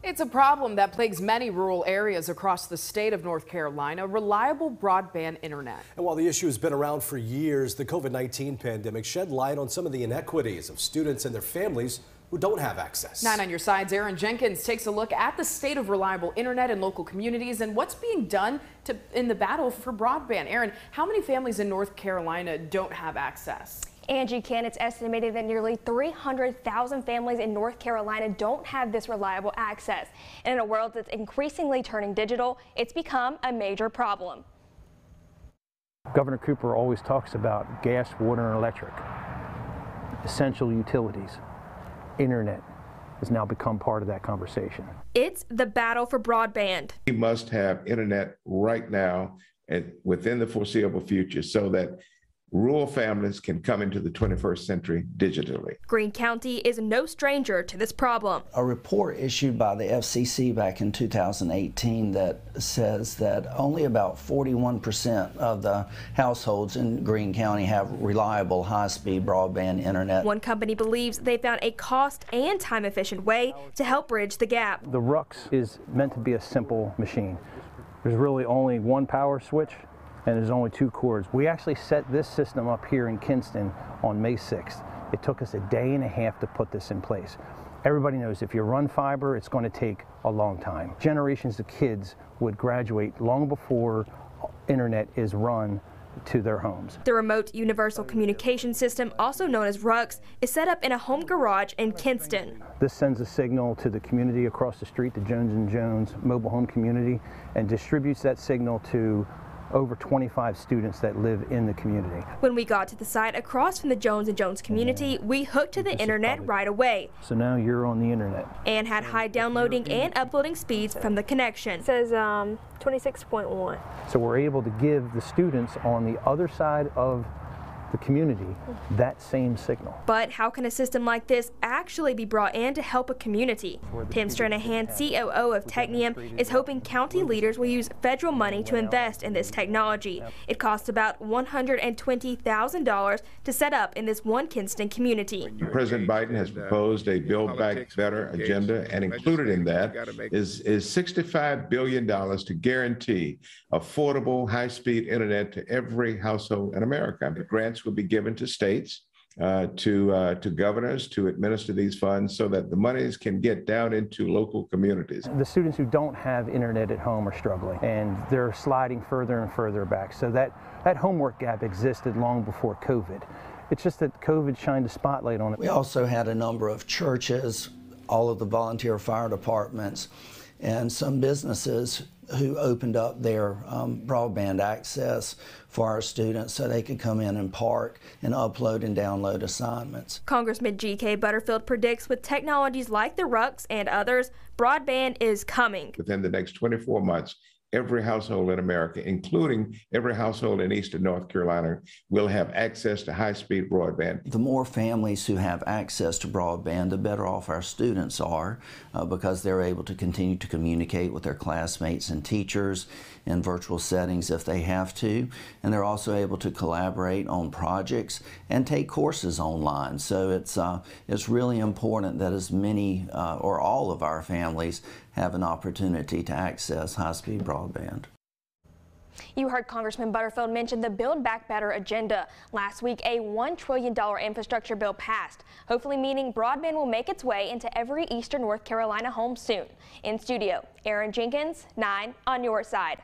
It's a problem that plagues many rural areas across the state of North Carolina, reliable broadband internet. And while the issue has been around for years, the COVID-19 pandemic shed light on some of the inequities of students and their families who don't have access. 9 on your side's Aaron Jenkins takes a look at the state of reliable internet in local communities and what's being done in the battle for broadband. Aaron, how many families in North Carolina don't have access? Angie Can, it's estimated that nearly 300,000 families in North Carolina don't have this reliable access. And in a world that's increasingly turning digital, it's become a major problem. Governor Cooper always talks about gas, water, and electric, essential utilities. Internet has now become part of that conversation. It's the battle for broadband. We must have internet right now and within the foreseeable future so that rural families can come into the 21st century digitally. Greene County is no stranger to this problem. A report issued by the FCC back in 2018 that says that only about 41% of the households in Greene County have reliable high-speed broadband internet. One company believes they found a cost and time-efficient way to help bridge the gap. The RUX is meant to be a simple machine. There's really only one power switch and there's only 2 cords. We actually set this system up here in Kinston on May 6th. It took us a day and a half to put this in place. Everybody knows if you run fiber, it's going to take a long time. Generations of kids would graduate long before internet is run to their homes. The Remote Universal Communication System, also known as RUX, is set up in a home garage in Kinston. This sends a signal to the community across the street, the Jones & Jones mobile home community, and distributes that signal to over 25 students that live in the community. When we got to the site across from the Jones & Jones community, we hooked to the internet right away. So now you're on the internet. And had high downloading and uploading speeds from the connection. It says 26.1. So we're able to give the students on the other side of the community that same signal. But how can a system like this actually be brought in to help a community? Tim Stranahan, COO of Technium, is hoping county leaders will use federal money to invest in this technology. It costs about $120,000 to set up in this one Kinston community. President Biden has proposed a Build Back Better agenda, and included in that is $65 billion to guarantee affordable, high-speed internet to every household in America. The grants will be given to states, to governors to administer these funds so that the monies can get down into local communities. The students who don't have internet at home are struggling, and they're sliding further and further back. So that homework gap existed long before COVID. It's just that COVID shined a spotlight on it. We also had a number of churches, all of the volunteer fire departments, and some businesses who opened up their broadband access for our students so they could come in and park and upload and download assignments. Congressman G.K. Butterfield predicts with technologies like the RUX and others, broadband is coming. Within the next 24 months, every household in America, including every household in Eastern North Carolina, will have access to high-speed broadband. The more families who have access to broadband, the better off our students are because they're able to continue to communicate with their classmates and teachers in virtual settings if they have to, and they're also able to collaborate on projects and take courses online. So it's really important that as many or all of our families have an opportunity to access high-speed broadband. You heard Congressman Butterfield mention the Build Back Better agenda. Last week, a $1 trillion infrastructure bill passed, hopefully meaning broadband will make its way into every Eastern North Carolina home soon. In studio, Aaron Jenkins, 9 on your side.